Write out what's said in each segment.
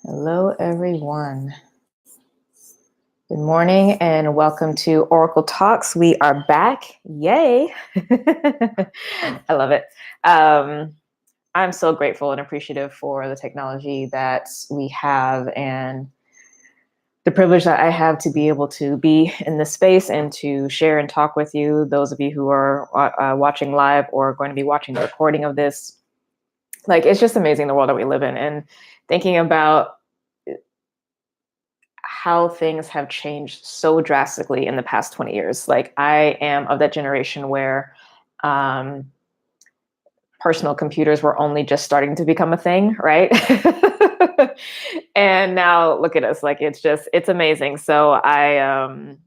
Hello, everyone. Good morning and welcome to Oracle Talks. We are back. Yay. I love it. I'm so grateful and appreciative for the technology that we have and the privilege that I have to be able to be in this space and to share and talk with you, those of you who are watching live or going to be watching the recording of this. Like, it's just amazing the world that we live in, and thinking about how things have changed so drastically in the past 20 years. Like, I am of that generation where personal computers were only just starting to become a thing, right? And now look at us, like it's amazing. So I'm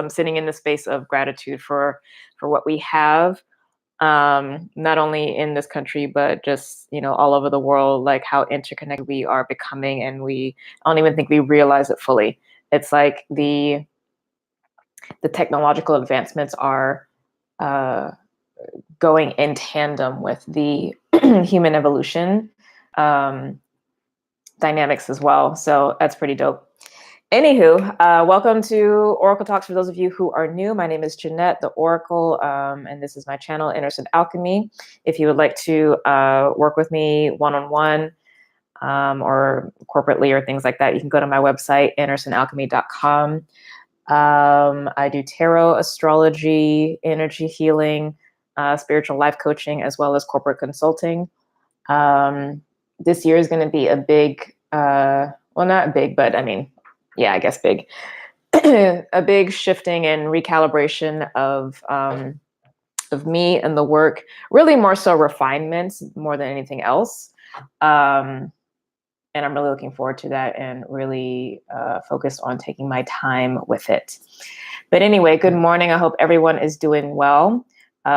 sitting in the space of gratitude for what we have, not only in this country, but just, all over the world, like how interconnected we are becoming. And I don't even think we realize it fully. It's like the technological advancements are going in tandem with the human evolution dynamics as well. So that's pretty dope. Anywho, welcome to Oracle Talks. For those of you who are new, my name is Jeanette, the Oracle, and this is my channel, Innocent Alchemy. If you would like to work with me one-on-one or corporately or things like that, you can go to my website, innocentalchemy.com. I do tarot, astrology, energy healing, spiritual life coaching, as well as corporate consulting. This year is going to be a big, well, not big, but I mean, yeah, I guess big, a big shifting and recalibration of me and the work, really more so refinements more than anything else. And I'm really looking forward to that and really focused on taking my time with it. But anyway, good morning. I hope everyone is doing well.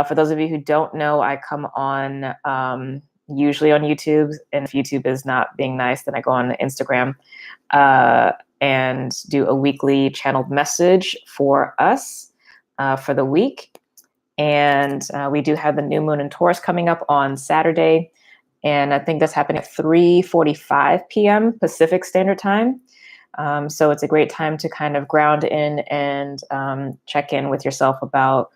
For those of you who don't know, I come on usually on YouTube, and if YouTube is not being nice, then I go on Instagram and do a weekly channeled message for us for the week. And we do have the new moon in Taurus coming up on Saturday. And I think that's happening at 3:45 p.m. Pacific Standard Time. So it's a great time to kind of ground in and check in with yourself about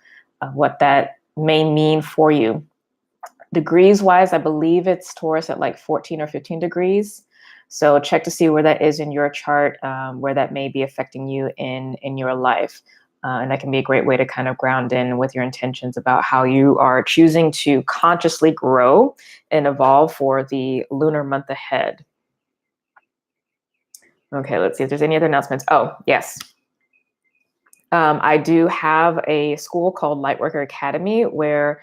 what that may mean for you. Degrees wise, I believe it's Taurus at like 14 or 15 degrees. So check to see where that is in your chart, where that may be affecting you in your life. And that can be a great way to kind of ground in with your intentions about how you are choosing to consciously grow and evolve for the lunar month ahead. Okay, let's see if there's any other announcements. Oh, yes. I do have a school called Lightworker Academy where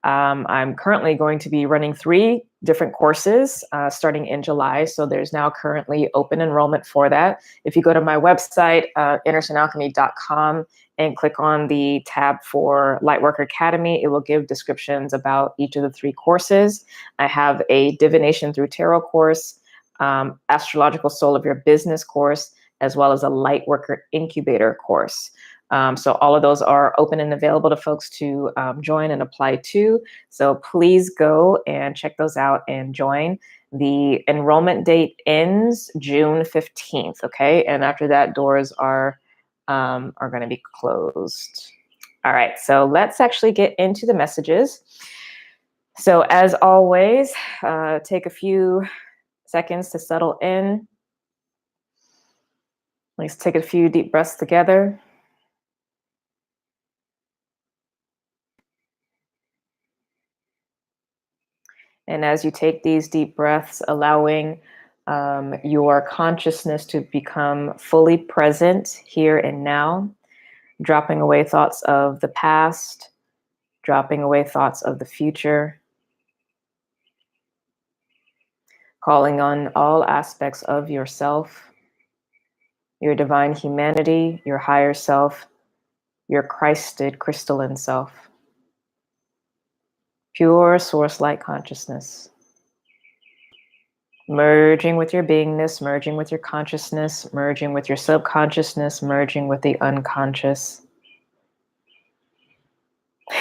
I'm currently going to be running 3 different courses starting in July. So there's now currently open enrollment for that. If you go to my website, innersenalchemy.com, and click on the tab for Lightworker Academy, it will give descriptions about each of the 3 courses. I have a Divination through Tarot course, Astrological Soul of Your Business course, as well as a Lightworker Incubator course. So all of those are open and available to folks to join and apply to. So please go and check those out and join. The enrollment date ends June 15th, okay? And after that, doors are going to be closed. All right, so let's actually get into the messages. So as always, take a few seconds to settle in. Let's take a few deep breaths together. And as you take these deep breaths, allowing your consciousness to become fully present here and now, dropping away thoughts of the past, dropping away thoughts of the future, calling on all aspects of yourself, your divine humanity, your higher self, your Christed crystalline self, pure source-like consciousness. Merging with your beingness, merging with your consciousness, merging with your subconsciousness, merging with the unconscious.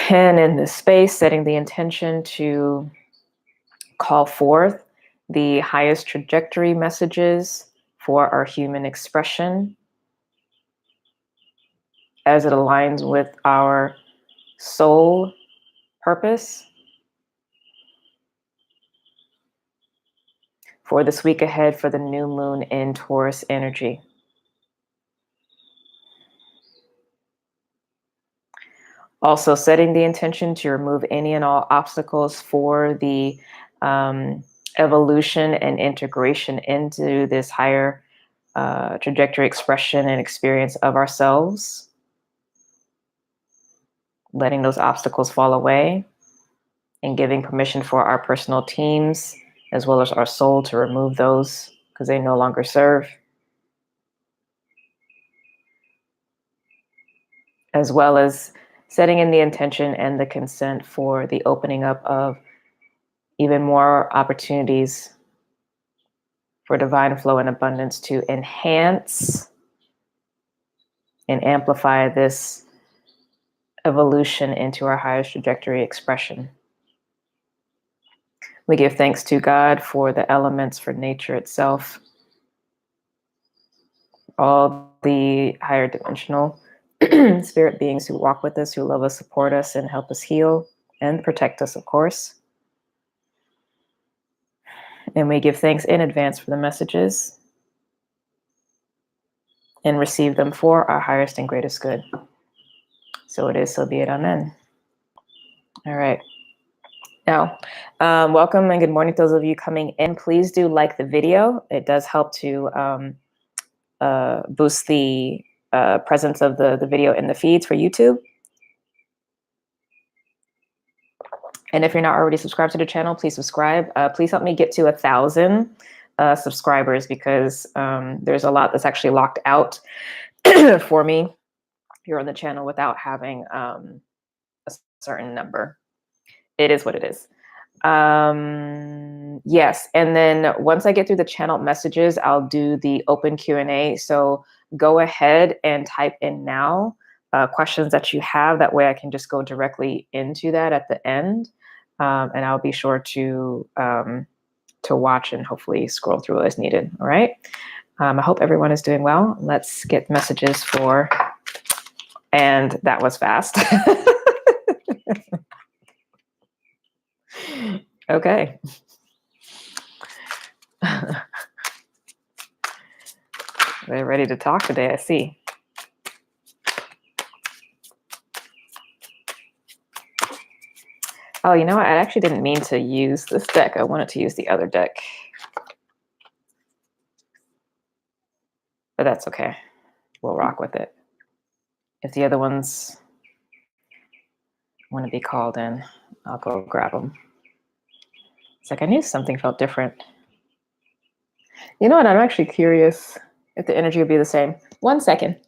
And in this space, setting the intention to call forth the highest trajectory messages for our human expression as it aligns with our soul purpose for this week ahead for the new moon in Taurus energy. Also setting the intention to remove any and all obstacles for the evolution and integration into this higher trajectory expression and experience of ourselves. Letting those obstacles fall away and giving permission for our personal teams as well as our soul to remove those because they no longer serve. As well as setting in the intention and the consent for the opening up of even more opportunities for divine flow and abundance to enhance and amplify this evolution into our highest trajectory expression. We give thanks to God for the elements, for nature itself, all the higher dimensional spirit beings who walk with us, who love us, support us, and help us heal and protect us, of course. And we give thanks in advance for the messages and receive them for our highest and greatest good. So it is, so be it, amen. All right. Now, welcome and good morning to those of you coming in. Please do like the video. It does help to boost the presence of the video in the feeds for YouTube. And if you're not already subscribed to the channel, please subscribe. Please help me get to 1,000 subscribers because there's a lot that's actually locked out for me here on the channel without having a certain number. It is what it is. Yes, and then once I get through the channel messages, I'll do the open Q&A. So go ahead and type in now questions that you have. That way I can just go directly into that at the end. And I'll be sure to watch and hopefully scroll through as needed. All right. I hope everyone is doing well. Let's get messages for, and that was fast. Okay. They're ready to talk today, I see. Oh, you know what? I actually didn't mean to use this deck. I wanted to use the other deck. But that's okay. We'll rock with it. If the other ones want to be called in, I'll go grab them. It's like I knew something felt different. You know what? I'm actually curious if the energy would be the same. 1 second.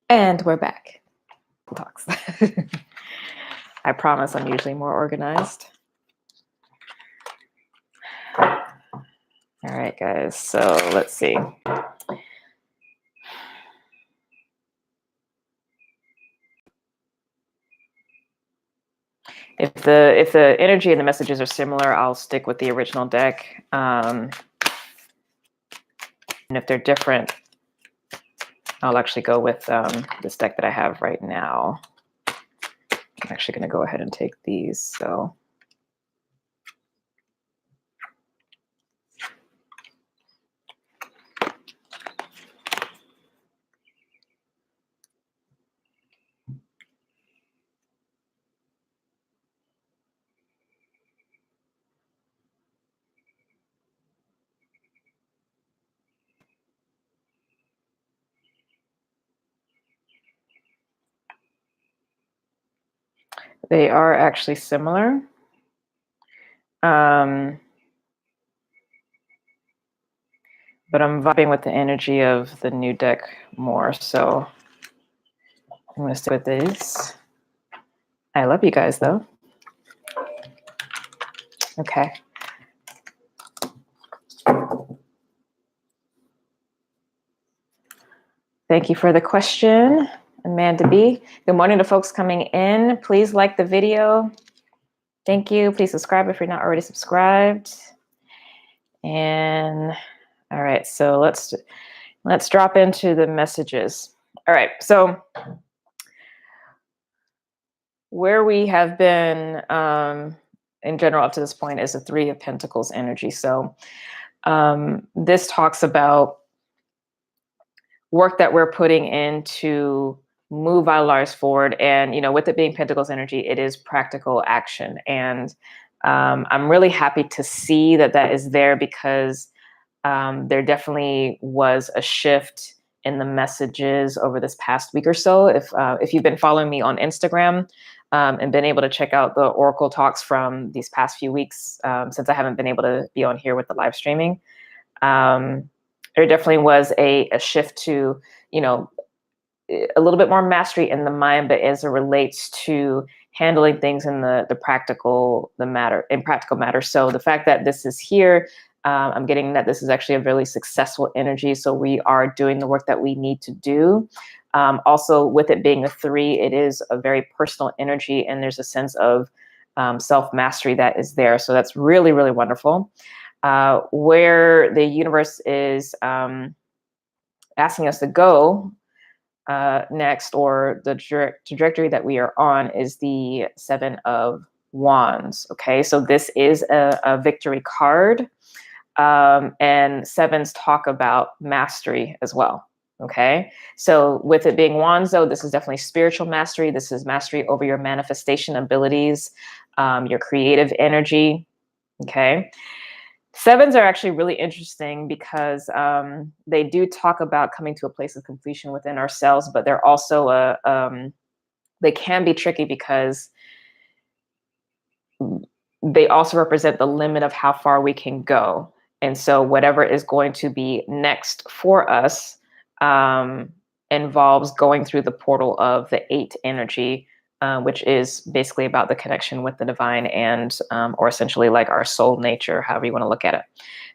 And we're back. Talks. I promise I'm usually more organized. All right, guys. So let's see. If the energy and the messages are similar, I'll stick with the original deck. And if they're different, I'll actually go with this deck that I have right now. I'm actually going to go ahead and take these. So they are actually similar. But I'm vibing with the energy of the new deck more. So I'm going to stick with these. I love you guys, though. Okay. Thank you for the question, Amanda B. Good morning to folks coming in. Please like the video. Thank you. Please subscribe if you're not already subscribed. And all right, so let's drop into the messages. All right, so where we have been in general up to this point is the Three of Pentacles energy. So this talks about work that we're putting in to move our lives forward. And, with it being Pentacles energy, it is practical action. And I'm really happy to see that is there, because there definitely was a shift in the messages over this past week or so. If you've been following me on Instagram and been able to check out the Oracle talks from these past few weeks, since I haven't been able to be on here with the live streaming, there definitely was a shift to, a little bit more mastery in the mind, but as it relates to handling things in the practical matter. So the fact that this is here, I'm getting that this is actually a really successful energy. So we are doing the work that we need to do. Also, with it being a 3, it is a very personal energy, and there's a sense of self-mastery that is there. So that's really, really wonderful. Where the universe is asking us to go next, or the trajectory that we are on, is the 7 of Wands. Okay, so this is a victory card, and 7s talk about mastery as well. Okay, so with it being Wands, though, this is definitely spiritual mastery. This is mastery over your manifestation abilities, your creative energy. Okay. 7s are actually really interesting because they do talk about coming to a place of completion within ourselves, but they're also they can be tricky because they also represent the limit of how far we can go. And so whatever is going to be next for us involves going through the portal of the 8 energy, which is basically about the connection with the divine and, or essentially like our soul nature, however you want to look at it.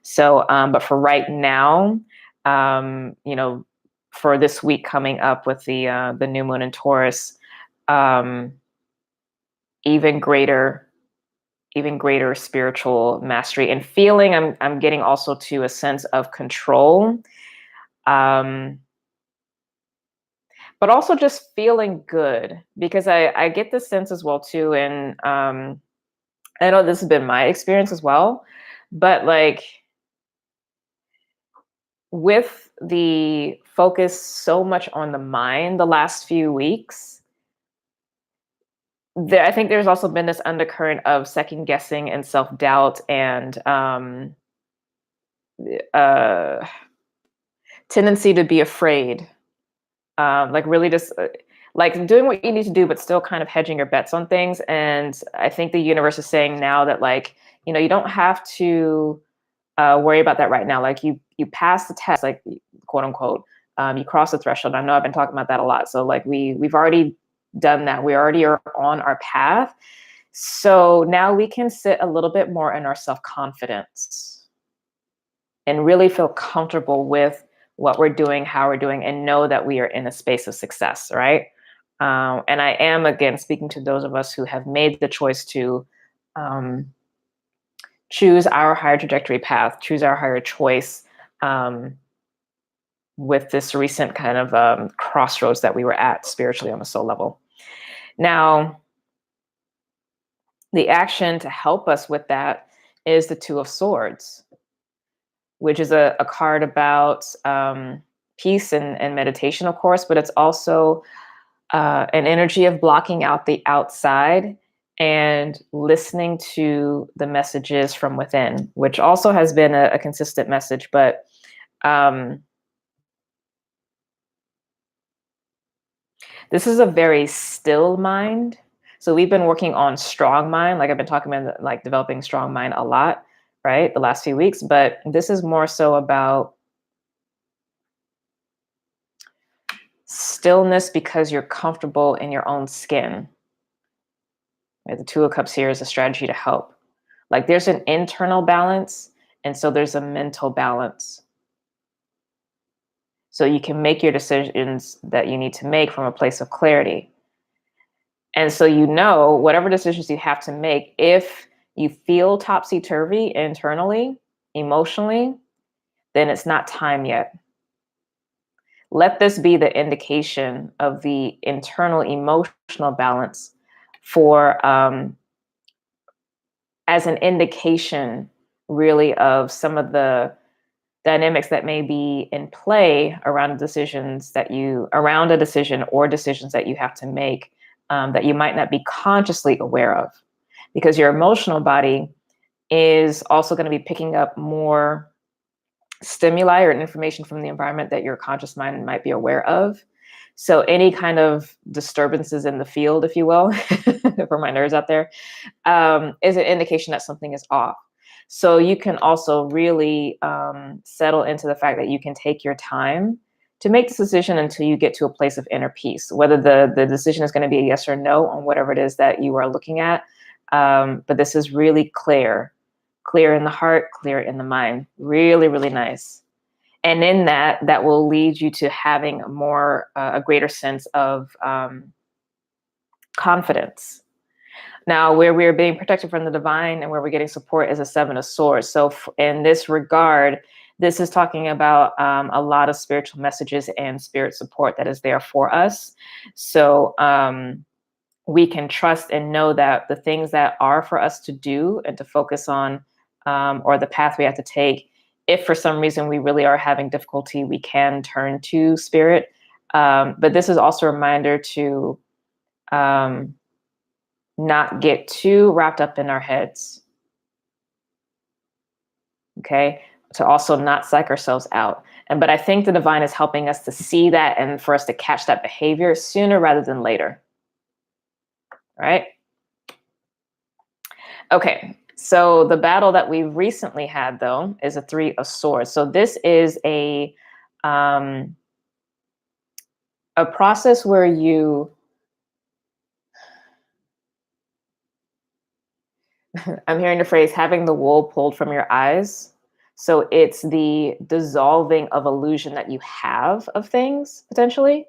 So, but for right now, for this week coming up with the new moon in Taurus, even greater spiritual mastery and feeling. I'm getting also to a sense of control. But also just feeling good, because I get this sense as well too. And I know this has been my experience as well, but like with the focus so much on the mind the last few weeks, I think there's also been this undercurrent of second guessing and self-doubt and tendency to be afraid. Like really just like doing what you need to do, but still kind of hedging your bets on things. And I think the universe is saying now that, like, you don't have to worry about that right now. Like you pass the test, like, quote unquote, you cross the threshold. I know I've been talking about that a lot. So like we've already done that. We already are on our path. So now we can sit a little bit more in our self-confidence and really feel comfortable with what we're doing, how we're doing, and know that we are in a space of success, right? And I am, again, speaking to those of us who have made the choice to choose our higher trajectory path, choose our higher choice, with this recent kind of crossroads that we were at spiritually on a soul level. Now, the action to help us with that is the 2 of Swords, which is a card about peace and meditation, of course, but it's also an energy of blocking out the outside and listening to the messages from within, which also has been a consistent message. But this is a very still mind. So we've been working on strong mind. Like I've been talking about like developing strong mind a lot, right? The last few weeks, but this is more so about stillness because you're comfortable in your own skin. Right? The 2 of Cups here is a strategy to help. Like there's an internal balance, and so there's a mental balance. so you can make your decisions that you need to make from a place of clarity. And so, whatever decisions you have to make, if you feel topsy-turvy internally, emotionally, then it's not time yet. Let this be the indication of the internal emotional balance for as an indication really of some of the dynamics that may be in play around around a decision or decisions that you have to make, that you might not be consciously aware of, because your emotional body is also going to be picking up more stimuli or information from the environment that your conscious mind might be aware of. So any kind of disturbances in the field, if you will, for my nerds out there, is an indication that something is off. So you can also really settle into the fact that you can take your time to make this decision until you get to a place of inner peace, whether the decision is going to be a yes or no on whatever it is that you are looking at. But this is really clear in the heart, clear in the mind, really, really nice. And in that will lead you to having a greater sense of confidence. Now, where we're being protected from the divine and where we're getting support is a Seven of Swords. So in this regard, this is talking about a lot of spiritual messages and spirit support that is there for us. So we can trust and know that the things that are for us to do and to focus on, or the path we have to take, if for some reason we really are having difficulty, we can turn to spirit. But this is also a reminder to not get too wrapped up in our heads. Okay. To also not psych ourselves out. But I think the divine is helping us to see that and for us to catch that behavior sooner rather than later. Right? Okay. So the battle that we recently had, though, is a Three of Swords. So this is a process where I'm hearing the phrase having the wool pulled from your eyes. So it's the dissolving of illusion that you have of things, potentially.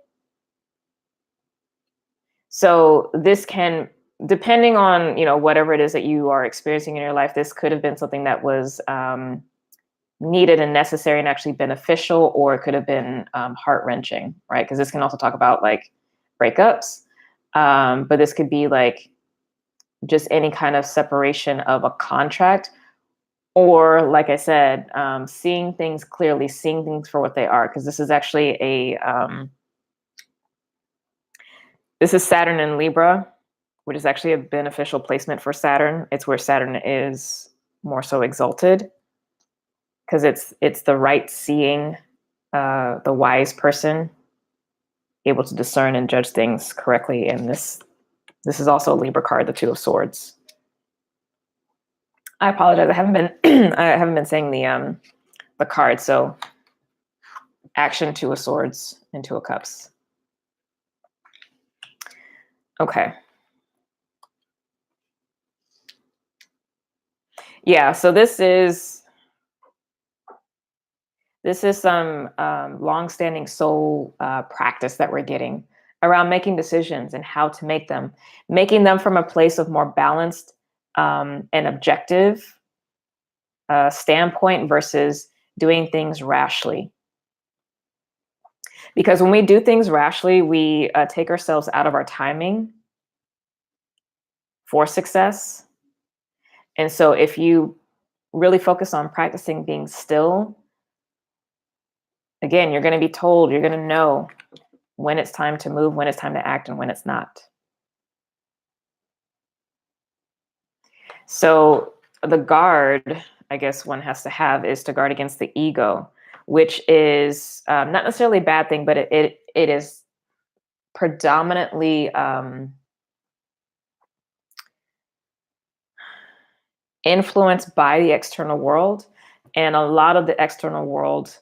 So this can, depending on, whatever it is that you are experiencing in your life, this could have been something that was needed and necessary and actually beneficial, or it could have been heart-wrenching, right? Because this can also talk about like breakups, but this could be like just any kind of separation of a contract, or like I said, seeing things clearly, seeing things for what they are, because this is actually this is Saturn in Libra, which is actually a beneficial placement for Saturn. It's where Saturn is more so exalted, because it's the right seeing, the wise person, able to discern and judge things correctly. And this is also a Libra card, the Two of Swords. I apologize. I haven't been saying the card. So action, Two of Swords, and Two of Cups. Okay. Yeah. So this is some long-standing soul practice that we're getting around making decisions and how to making them from a place of more balanced and objective standpoint versus doing things rashly. Because when we do things rashly, we take ourselves out of our timing for success. And so if you really focus on practicing being still, again, you're going to be told, you're going to know when it's time to move, when it's time to act, and when it's not. So the guard, I guess one has to have, is to guard against the ego, which is not necessarily a bad thing, but it is predominantly influenced by the external world. And a lot of the external world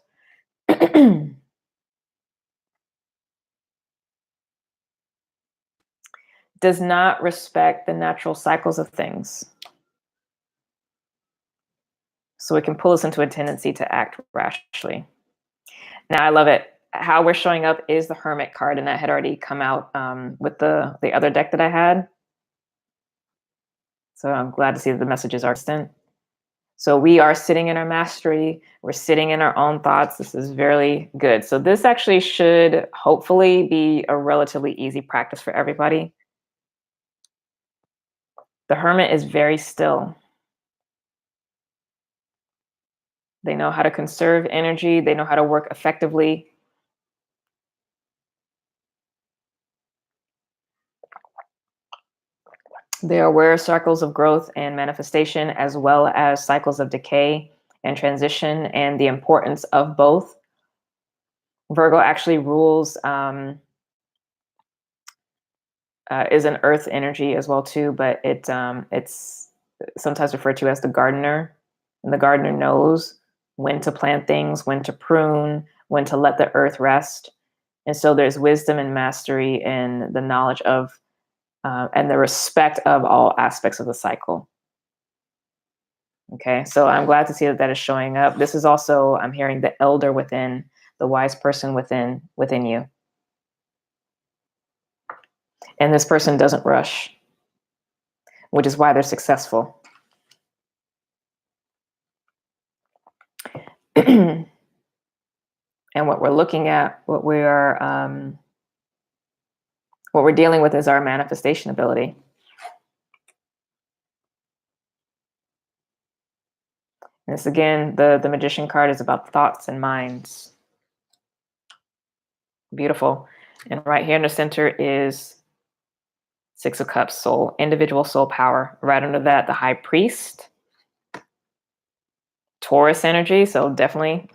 does not respect the natural cycles of things. So it can pull us into a tendency to act rashly. Now, I love it. how we're showing up is the Hermit card, and that had already come out with the other deck that I had. So I'm glad to see that the messages are consistent. So we are sitting in our mastery. We're sitting in our own thoughts. This is very good. So this actually should hopefully be a relatively easy practice for everybody. The Hermit is very still. They know how to conserve energy. They know how to work effectively. They are aware of cycles of growth and manifestation, as well as cycles of decay and transition, and the importance of both. Virgo actually rules is an earth energy as well too, but it's sometimes referred to as the gardener, and the gardener knows when to plant things, when to prune, when to let the earth rest. And so there's wisdom and mastery in the knowledge of and the respect of all aspects of the cycle. Okay, so I'm glad to see that that is showing up. This is also, I'm hearing the elder within, the wise person within you. And this person doesn't rush, which is why they're successful. And what we're looking at, what we're dealing with is our manifestation ability. And this again, the Magician card is about thoughts and minds. Beautiful. And right here in the center is Six of Cups, soul, individual soul power. Right under that, the High Priest. Taurus energy, so definitely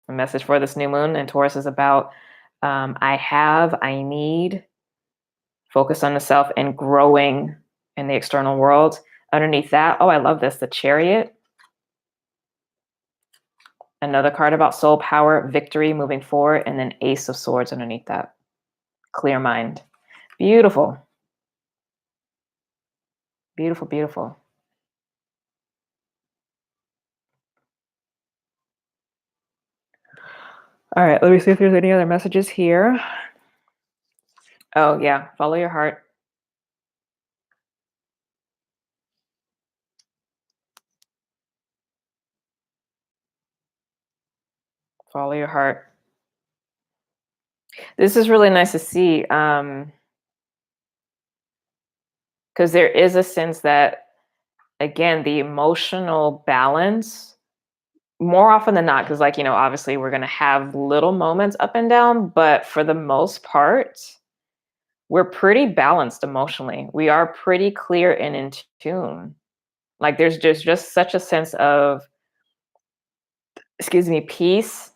a message for this new moon. And Taurus is about I need, focus on the self and growing in the external world. Underneath that, oh, I love this, the Chariot. Another card about soul power, victory, moving forward, and then Ace of Swords underneath that. Clear mind. Beautiful. Beautiful, beautiful. All right, let me see if there's any other messages here. Oh, yeah, follow your heart. Follow your heart. This is really nice to see because there is a sense that, again, the emotional balance, more often than not, because, like, obviously we're going to have little moments up and down, but for the most part, we're pretty balanced emotionally. We are pretty clear and in tune. Like, there's just such a sense of, excuse me, peace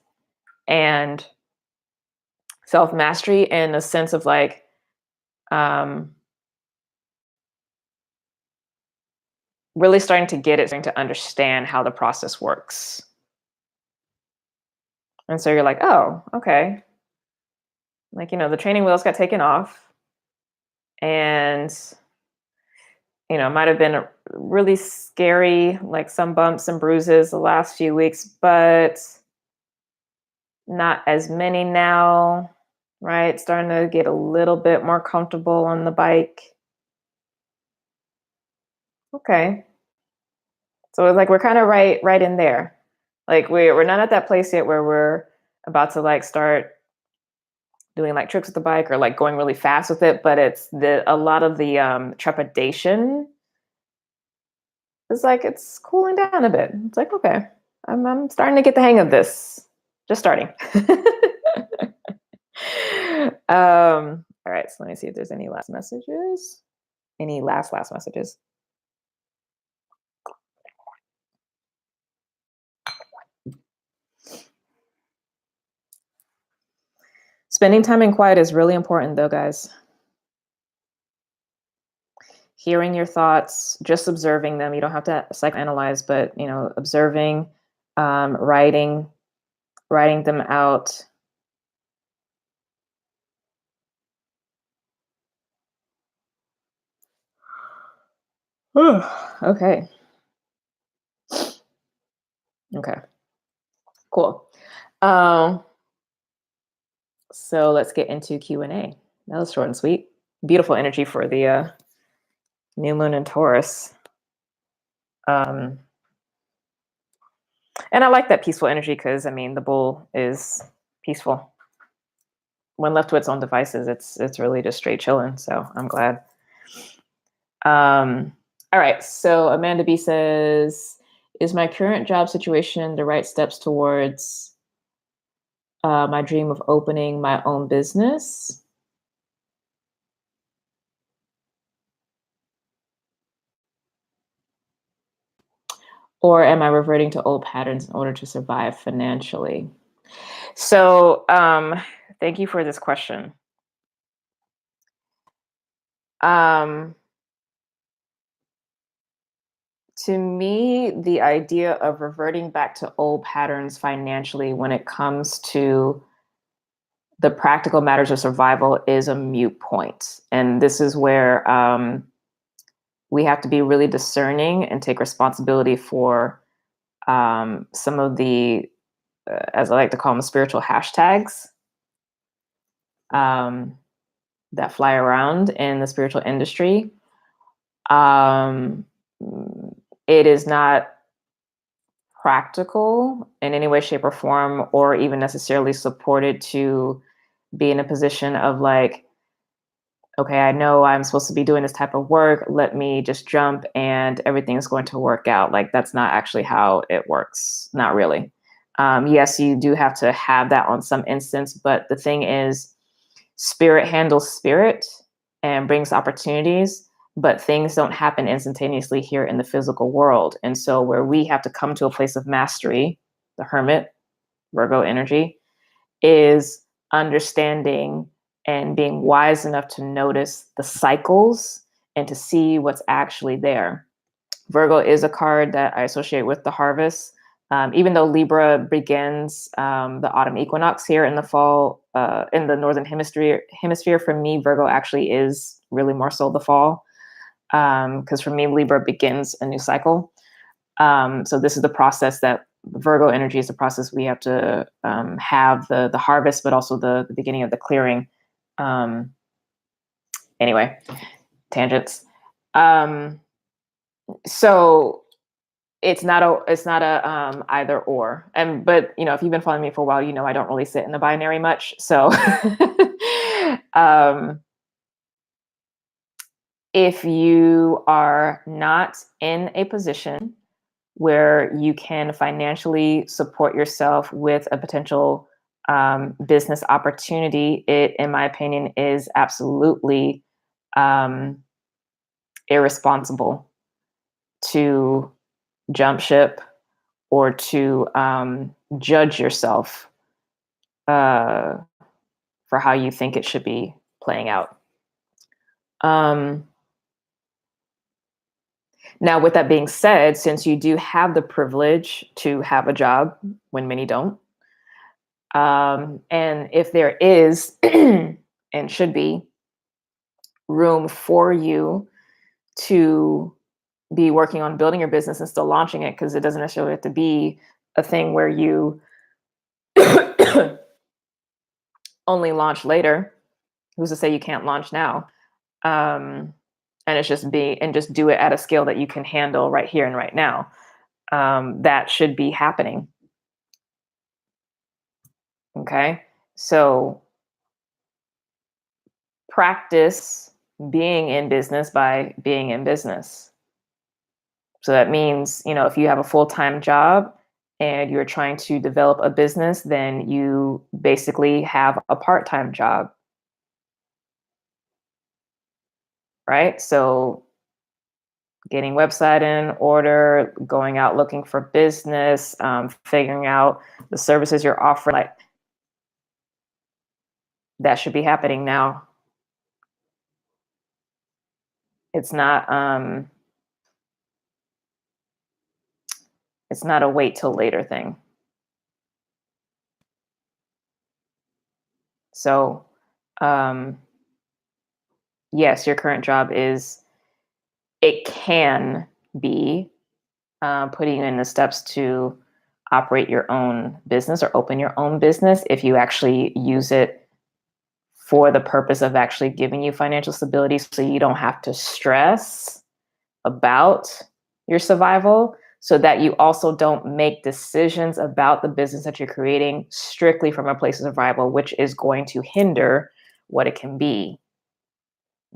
and self mastery, and a sense of like, um, really starting to get it, starting to understand how the process works. And so you're like, oh, okay. Like, the training wheels got taken off, and, might have been really scary, like some bumps and bruises the last few weeks, but not as many now, right? Starting to get a little bit more comfortable on the bike. Okay. So it's like we're kind of right in there. Like we're not at that place yet where we're about to like start doing like tricks with the bike or like going really fast with it, but it's a lot of the trepidation is like it's cooling down a bit. It's like, okay, I'm starting to get the hang of this. Just starting. All right, so let me see if there's any last messages. Any last messages? Spending time in quiet is really important though, guys. Hearing your thoughts, just observing them. You don't have to psychoanalyze, but observing, writing them out. Okay. Okay. Cool. So let's get into Q&A. That was short and sweet. Beautiful energy for the new moon in Taurus. Um, and I like that peaceful energy because, I mean, the bull is peaceful. When left to its own devices, it's really just straight chilling. So I'm glad. All right. So Amanda B says, is my current job situation the right steps towards my dream of opening my own business? Or am I reverting to old patterns in order to survive financially? So, thank you for this question. Um, to me, the idea of reverting back to old patterns financially when it comes to the practical matters of survival is a moot point. And this is where we have to be really discerning and take responsibility for some of the, as I like to call them, spiritual hashtags um, that fly around in the spiritual industry. Um, it is not practical in any way, shape, or form, or even necessarily supported to be in a position of like, okay, I know I'm supposed to be doing this type of work. Let me just jump and everything's going to work out. Like, that's not actually how it works. Not really. Yes, you do have to have that on some instance, but the thing is, spirit handles spirit and brings opportunities, but things don't happen instantaneously here in the physical world. And so, where we have to come to a place of mastery, the hermit, Virgo energy, is understanding and being wise enough to notice the cycles and to see what's actually there. Virgo is a card that I associate with the harvest. Even though Libra begins the autumn equinox here in the fall, in the northern hemisphere, for me, Virgo actually is really more so the fall. Because for me, Libra begins a new cycle. So this is the process that Virgo energy is the process we have to have the harvest, but also the beginning of the clearing. Anyway, tangents. So it's not a either or. And but you know, if you've been following me for a while, you know I don't really sit in the binary much. So um, if you are not in a position where you can financially support yourself with a potential business opportunity, it, in my opinion, is absolutely um, irresponsible to jump ship or to judge yourself uh, for how you think it should be playing out. Um, Now, with that being said, since you do have the privilege to have a job when many don't, and if there is and should be room for you to be working on building your business and still launching it, because it doesn't necessarily have to be a thing where you only launch later. Who's to say you can't launch now? And it's just do it at a scale that you can handle right here and right now. That should be happening. Okay. So practice being in business by being in business. So that means, you know, if you have a full-time job and you're trying to develop a business, then you basically have a part-time job, right? So getting website in order, going out looking for business, figuring out the services you're offering, like that should be happening now. It's not it's not a wait till later thing. So um yes, your current job it can be putting you in the steps to operate your own business or open your own business if you actually use it for the purpose of actually giving you financial stability so you don't have to stress about your survival, so that you also don't make decisions about the business that you're creating strictly from a place of survival, which is going to hinder what it can be.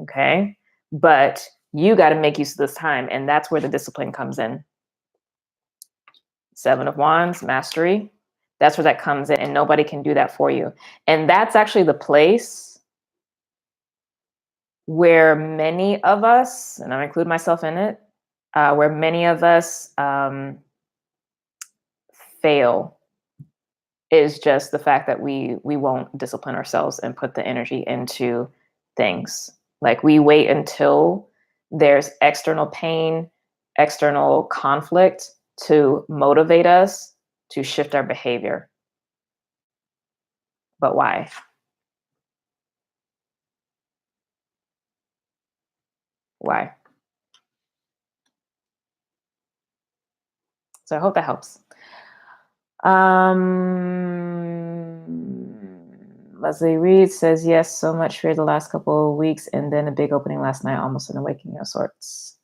Okay. But you got to make use of this time. And that's where the discipline comes in. Seven of Wands, mastery. That's where that comes in. And nobody can do that for you. And that's actually the place where many of us, and I include myself in it, where many of us fail, is just the fact that we won't discipline ourselves and put the energy into things. Like, we wait until there's external pain, external conflict to motivate us to shift our behavior. But why? Why? So I hope that helps. Leslie Reed says, yes, so much fear the last couple of weeks, and then a big opening last night, almost an awakening of sorts.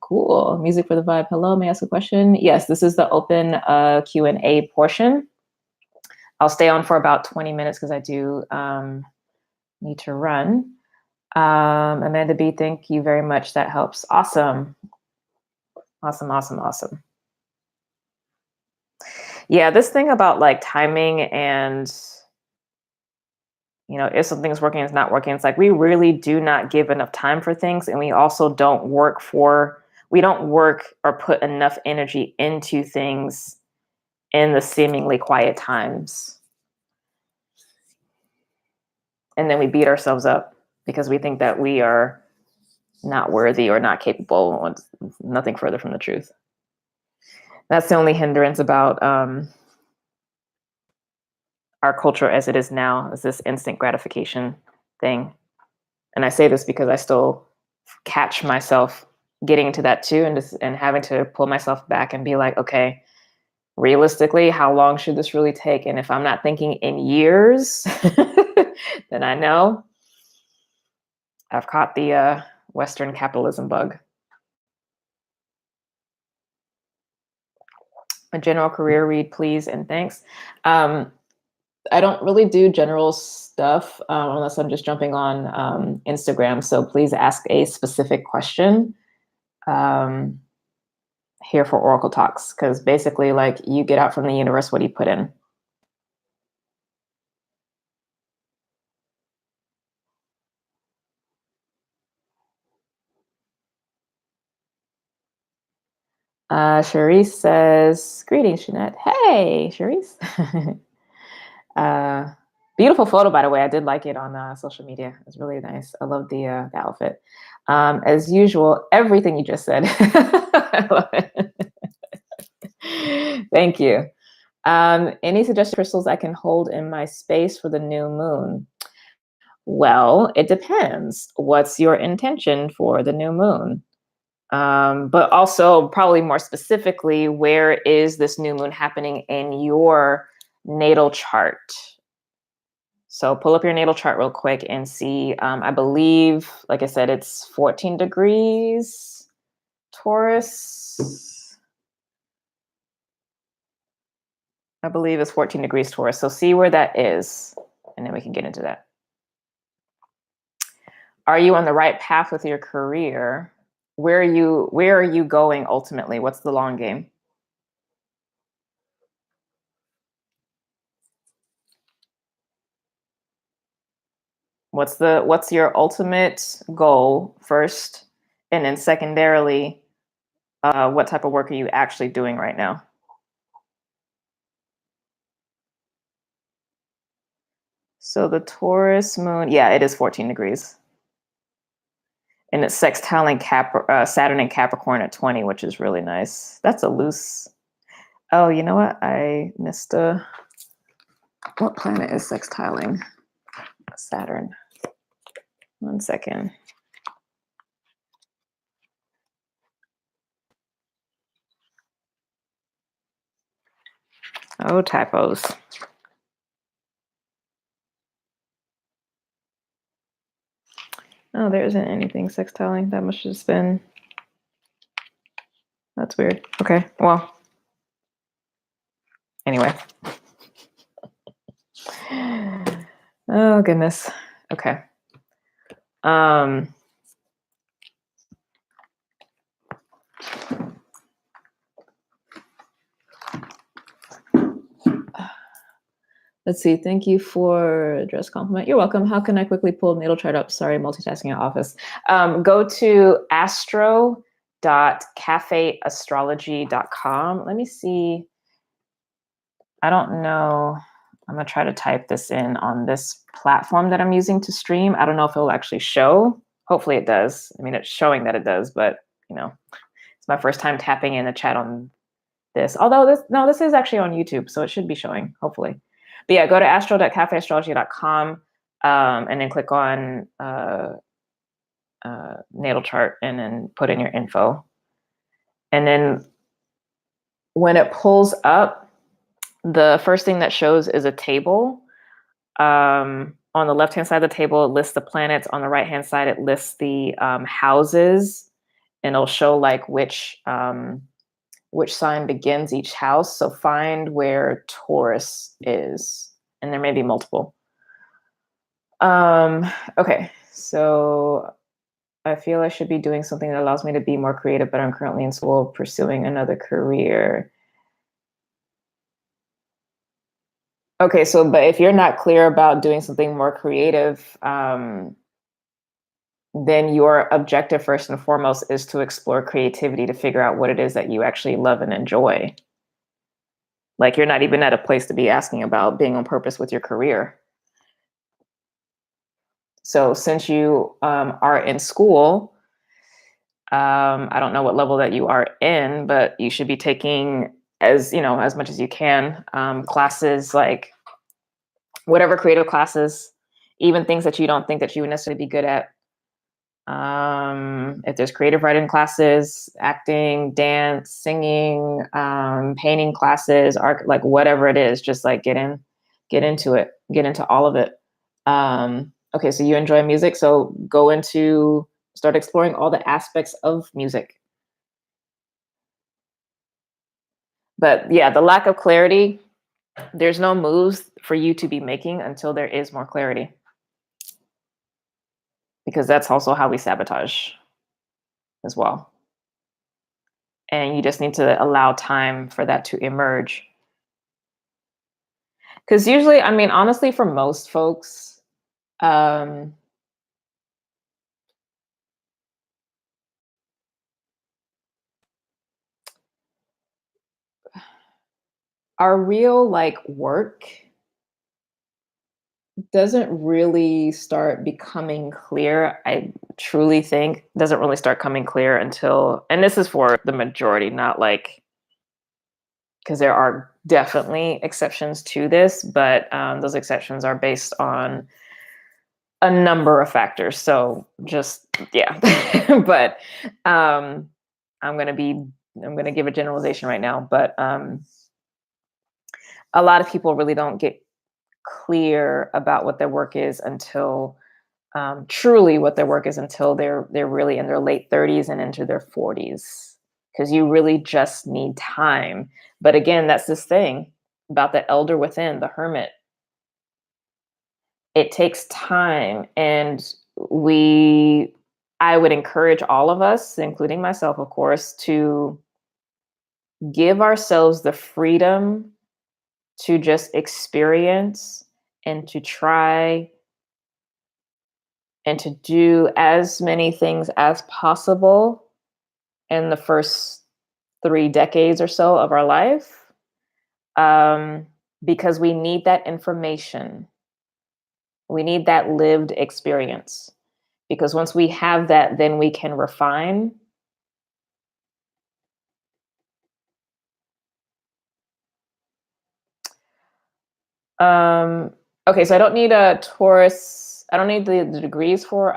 Cool. Music for the vibe. Hello, may I ask a question? Yes, this is the open Q&A portion. I'll stay on for about 20 minutes because I do need to run. Amanda B, thank you very much. That helps. Awesome. Awesome. Yeah, this thing about like timing and, you know, if something's working, it's not working. It's like, we really do not give enough time for things. And we also don't work or put enough energy into things in the seemingly quiet times. And then we beat ourselves up because we think that we are not worthy or not capable. It's nothing further from the truth. That's the only hindrance about our culture as it is now, is this instant gratification thing. And I say this because I still catch myself getting into that too, and having to pull myself back and be like, okay, realistically, how long should this really take? And if I'm not thinking in years, then I know I've caught the Western capitalism bug. A general career read, please, and thanks. I don't really do general stuff unless I'm just jumping on Instagram. So please ask a specific question here for Oracle Talks, because basically, like, you get out from the universe what you put in. Charisse says, greetings, Jeanette. Hey, Charisse. Beautiful photo, by the way. I did like it on social media. It's really nice. I love the outfit. As usual, everything you just said. I love it. Thank you. Any suggested crystals I can hold in my space for the new moon? Well, it depends. What's your intention for the new moon? But also, probably more specifically, where is this new moon happening in your natal chart? So pull up your natal chart real quick and see. I believe, like I said, it's 14 degrees Taurus. I believe it's 14 degrees Taurus. So see where that is, and then we can get into that. Are you on the right path with your career? Where are you going ultimately? What's the long game? What's your ultimate goal first? And then secondarily, what type of work are you actually doing right now? So the Taurus moon, yeah, it is 14 degrees. And it's sextiling Saturn and Capricorn at 20, which is really nice. That's a loose. Oh, you know what? I missed what planet is sextiling Saturn? 1 second. Oh, typos. Oh, there isn't anything sextiling. That must have just been, that's weird. Okay, well, anyway. Oh, goodness. Okay. Let's see. Thank you for address compliment. You're welcome. How can I quickly pull natal chart up? Sorry, multitasking at office. Go to astro.cafeastrology.com. Let me see. I don't know. I'm going to try to type this in on this platform that I'm using to stream. I don't know if it'll actually show. Hopefully it does. I mean, it's showing that it does, but it's my first time tapping in the chat on this. Although this is actually on YouTube, so it should be showing, hopefully. But yeah, go to astro.cafeastrology.com and then click on natal chart and then put in your info. And then when it pulls up, the first thing that shows is a table. On the left-hand side of the table, it lists the planets. On the right-hand side, it lists the houses, and it'll show like which sign begins each house. So find where Taurus is, and there may be multiple. Okay, so I feel I should be doing something that allows me to be more creative, but I'm currently in school pursuing another career. Okay, so but if you're not clear about doing something more creative, then your objective first and foremost is to explore creativity to figure out what it is that you actually love and enjoy. Like you're not even at a place to be asking about being on purpose with your career. So since you are in school, I don't know what level that you are in, but you should be taking as much as you can classes, like whatever creative classes, even things that you don't think that you would necessarily be good at. If there's creative writing classes, acting, dance, singing, painting classes, art, like whatever it is, just like get into it, get into all of it. Okay, so you enjoy music, so start exploring all the aspects of music. But yeah, the lack of clarity, there's no moves for you to be making until there is more clarity. Because that's also how we sabotage as well. And you just need to allow time for that to emerge. Because usually, I mean, honestly, for most folks, our real like work doesn't really start becoming clear. I truly think doesn't really start coming clear until, and this is for the majority, not like, because there are definitely exceptions to this, but those exceptions are based on a number of factors. So just, yeah, but I'm going to give a generalization right now, but a lot of people really don't get clear about what their work is until truly what their work is until they're really in their late 30s and into their 40s, because you really just need time. But again, that's this thing about the elder within, the hermit. It takes time, and I would encourage all of us, including myself, of course, to give ourselves the freedom to just experience and to try and to do as many things as possible in the first 3 decades or so of our life, because we need that information. We need that lived experience, because once we have that, then we can refine. Okay, so I don't need a Taurus. I don't need the degrees for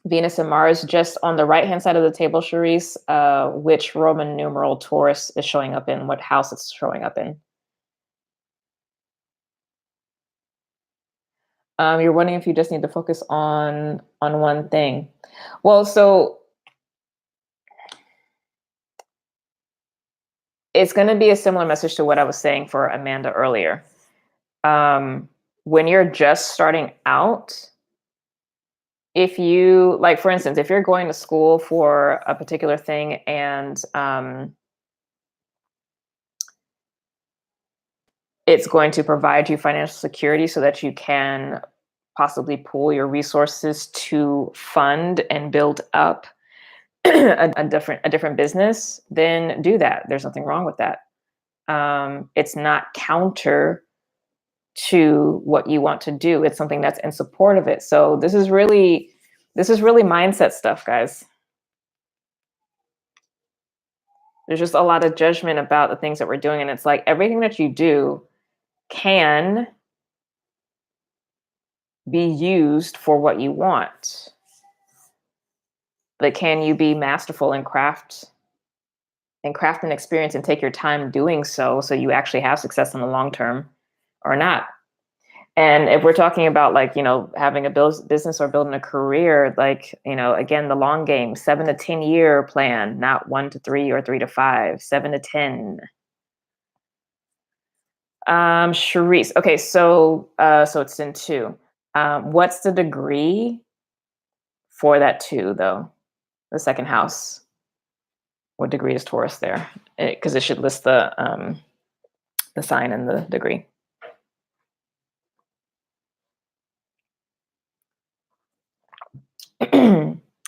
Venus and Mars. Just on the right-hand side of the table, Charisse, which Roman numeral Taurus is showing up in, what house it's showing up in. You're wondering if you just need to focus on one thing. Well, so it's going to be a similar message to what I was saying for Amanda earlier. When you're just starting out, if you, like, for instance, if you're going to school for a particular thing and it's going to provide you financial security so that you can possibly pool your resources to fund and build up a different business, then do that. There's nothing wrong with that. It's not counter to what you want to do. It's something that's in support of it. So this is really mindset stuff, guys. There's just a lot of judgment about the things that we're doing, and it's like everything that you do can be used for what you want. But can you be masterful in craft and experience and take your time doing so you actually have success in the long term or not? And if we're talking about, like, having a business or building a career, like, again, the long game, 7 to 10 year plan, not 1 to 3 or 3 to 5, 7 to 10. Charisse. Okay, so it's in 2. What's the degree for that 2 though? The second house. What degree is Taurus there? Because it should list the sign and the degree.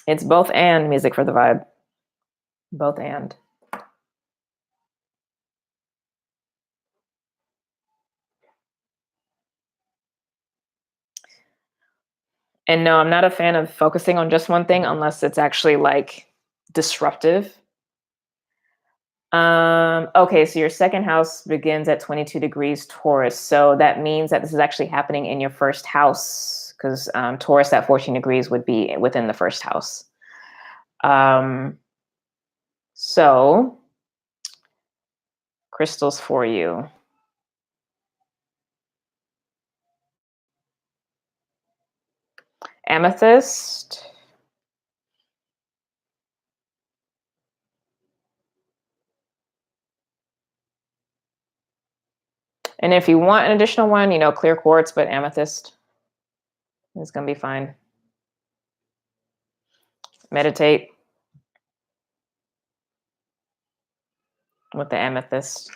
It's both and music for the vibe. Both and. And no, I'm not a fan of focusing on just one thing unless it's actually like disruptive. Okay, so your second house begins at 22 degrees Taurus. So that means that this is actually happening in your first house, because Taurus at 14 degrees would be within the first house. So crystals for you. Amethyst. And if you want an additional one, clear quartz, but amethyst is going to be fine. Meditate with the amethyst.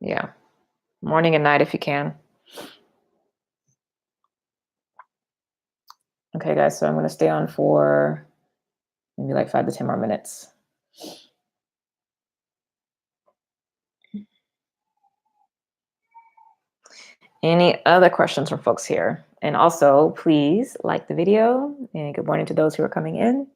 Yeah. Morning and night if you can. Okay, guys, so I'm going to stay on for maybe like 5 to 10 more minutes. Any other questions from folks here? And also, please like the video, and good morning to those who are coming in.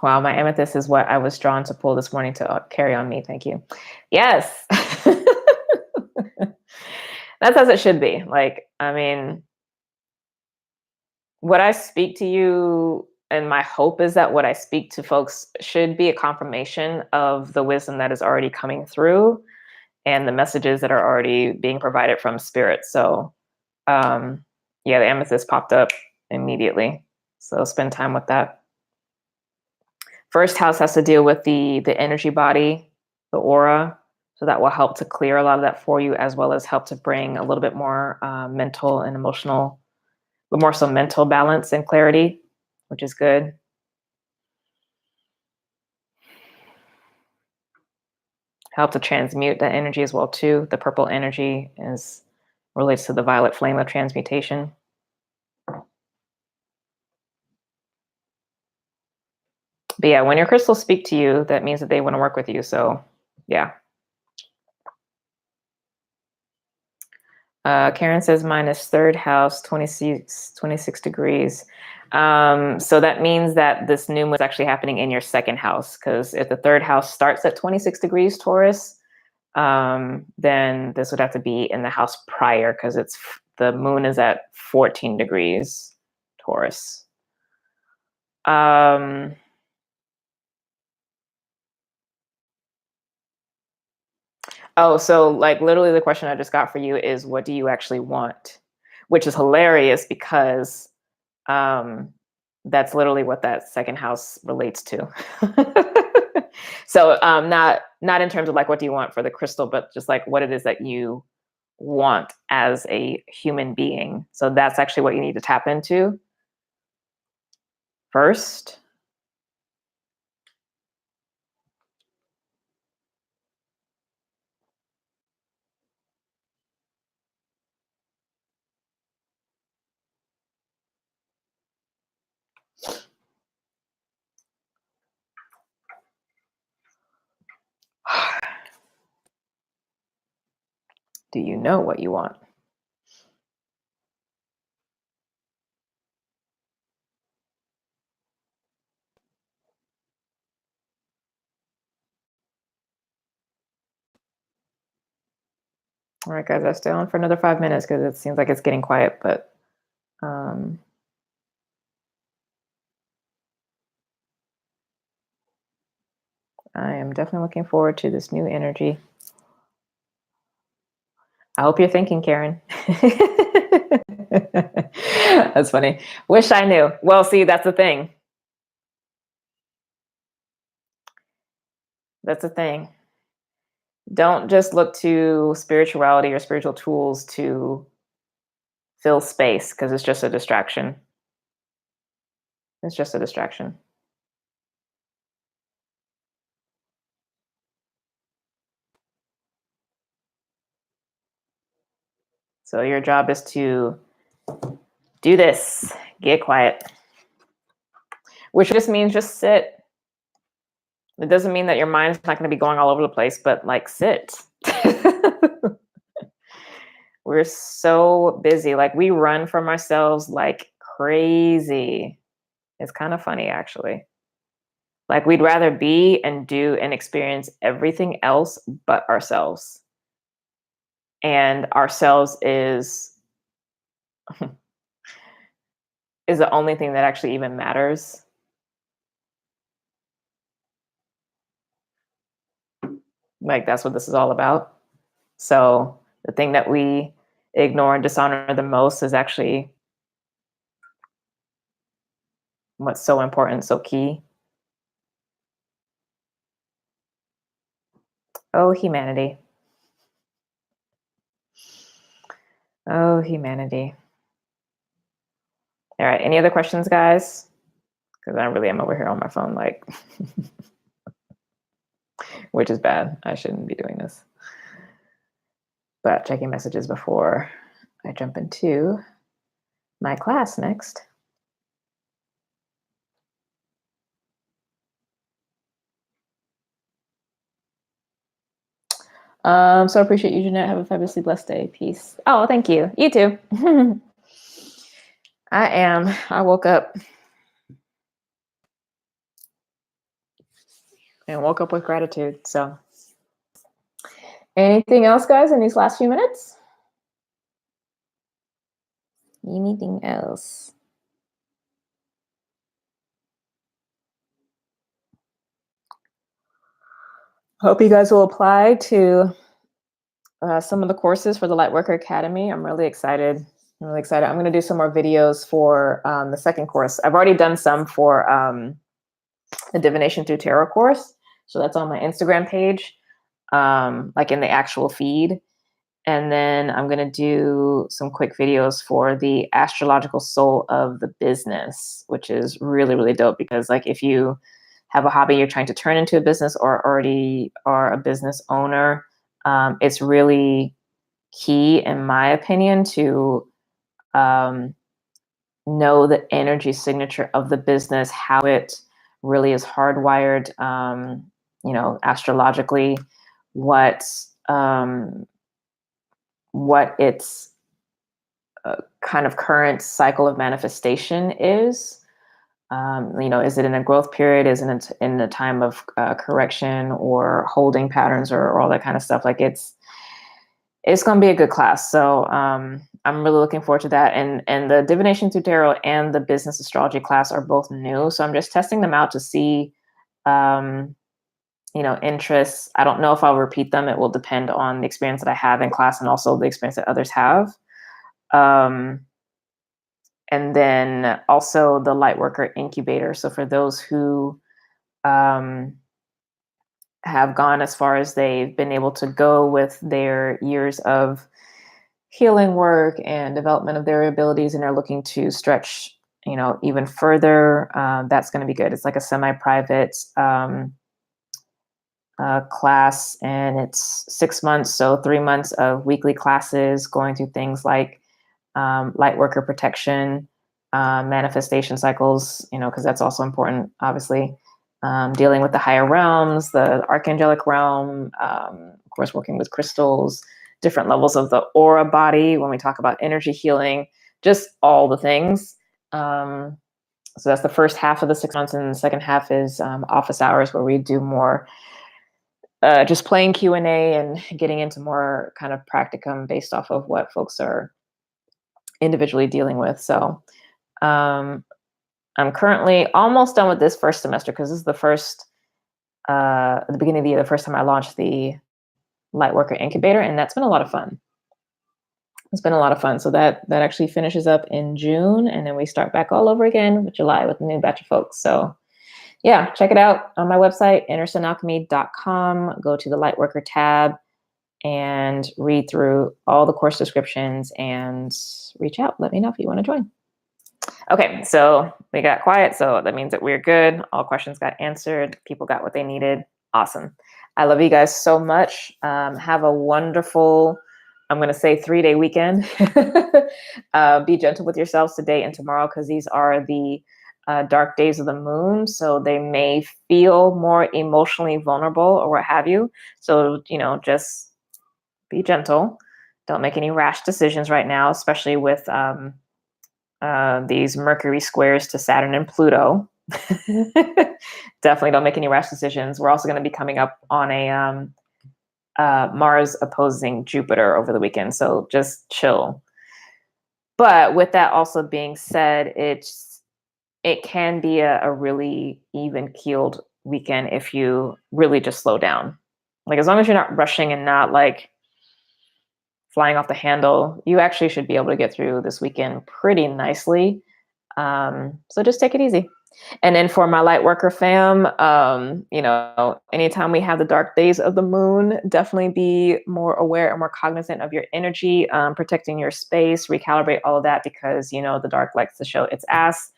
Wow, my amethyst is what I was drawn to pull this morning to carry on me. Thank you. Yes. That's as it should be. Like, I mean, what I speak to you, and my hope is that what I speak to folks should be a confirmation of the wisdom that is already coming through and the messages that are already being provided from spirit. So, yeah, the amethyst popped up immediately. So spend time with that. First house has to deal with the energy body, the aura. So that will help to clear a lot of that for you, as well as help to bring a little bit more mental and emotional, but more so mental balance and clarity, which is good. Help to transmute that energy as well too. The purple energy relates to the violet flame of transmutation. But yeah, when your crystals speak to you, that means that they want to work with you. So yeah. Karen says mine is third house, 26 degrees. So that means that this new moon is actually happening in your second house, because if the third house starts at 26 degrees Taurus, then this would have to be in the house prior, because the moon is at 14 degrees Taurus. Oh, so like literally the question I just got for you is, what do you actually want? Which is hilarious because that's literally what that second house relates to. So not in terms of like what do you want for the crystal, but just like what it is that you want as a human being. So that's actually what you need to tap into first. Do you know what you want? All right, guys, I'll stay on for another 5 minutes because it seems like it's getting quiet, but I am definitely looking forward to this new energy. I hope you're thinking, Karen. That's funny. Wish I knew. Well, see, that's the thing. That's the thing. Don't just look to spirituality or spiritual tools to fill space, because it's just a distraction. It's just a distraction. So your job is to do this, get quiet, which just means just sit. It doesn't mean that your mind's not going to be going all over the place, but like sit. We're so busy. Like we run from ourselves like crazy. It's kind of funny, actually. Like we'd rather be and do and experience everything else but ourselves. And ourselves is the only thing that actually even matters. Like that's what this is all about. So the thing that we ignore and dishonor the most is actually what's so important, so key. Oh, humanity. Oh, humanity. All right. Any other questions, guys? Because I really am over here on my phone, like, which is bad. I shouldn't be doing this. But checking messages before I jump into my class next. So I appreciate you, Jeanette. Have a fabulously blessed day. Peace. Oh, thank you. You too. I woke up and woke up with gratitude. So anything else, guys, in these last few minutes? Anything else? Hope you guys will apply to some of the courses for the Lightworker Academy. I'm really excited. I'm really excited. I'm going to do some more videos for the second course. I've already done some for the Divination Through Tarot course. So that's on my Instagram page, like in the actual feed. And then I'm going to do some quick videos for the astrological soul of the business, which is really, really dope, because like if you have a hobby you're trying to turn into a business or already are a business owner, it's really key, in my opinion, to know the energy signature of the business, how it really is hardwired, astrologically, what its kind of current cycle of manifestation is. Is it in a growth period? Is it in a time of correction or holding patterns or all that kind of stuff? Like it's going to be a good class. So I'm really looking forward to that. And the divination through tarot and the business astrology class are both new. So I'm just testing them out to see, interests. I don't know if I'll repeat them. It will depend on the experience that I have in class and also the experience that others have. And then also the Lightworker Incubator. So for those who have gone as far as they've been able to go with their years of healing work and development of their abilities and are looking to stretch, even further, that's going to be good. It's like a semi-private class, and it's 6 months. So 3 months of weekly classes going through things like light worker protection, manifestation cycles, because that's also important, obviously. Dealing with the higher realms, the archangelic realm, of course, working with crystals, different levels of the aura body when we talk about energy healing, just all the things. So that's the first half of the 6 months, and the second half is office hours, where we do more just playing Q&A and getting into more kind of practicum based off of what folks are individually dealing with. So I'm currently almost done with this first semester, because this is the first, at the beginning of the year, the first time I launched the Lightworker Incubator, and that's been a lot of fun. It's been a lot of fun. So that actually finishes up in June, and then we start back all over again with July with a new batch of folks. So yeah, check it out on my website, innersonalchemy.com. Go to the Lightworker tab and read through all the course descriptions and reach out. Let me know if you want to join. Okay, so we got quiet, so that means that we're good. All questions got answered. People got what they needed. Awesome. I love you guys so much. Have a wonderful, I'm going to say 3-day weekend. Be gentle with yourselves today and tomorrow, because these are the dark days of the moon. So they may feel more emotionally vulnerable or what have you. So, just be gentle. Don't make any rash decisions right now, especially with these Mercury squares to Saturn and Pluto. Definitely don't make any rash decisions. We're also going to be coming up on a Mars opposing Jupiter over the weekend. So just chill. But with that also being said, it can be a really even keeled weekend if you really just slow down. Like, as long as you're not rushing and not like flying off the handle, you actually should be able to get through this weekend pretty nicely. So just take it easy. And then for my light worker fam, anytime we have the dark days of the moon, definitely be more aware and more cognizant of your energy, protecting your space, recalibrate all of that, because, the dark likes to show its ass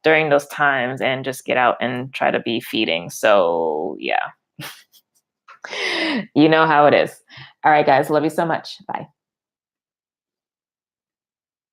during those times, and just get out and try to be feeding. So yeah, you know how it is. All right, guys, love you so much. Bye.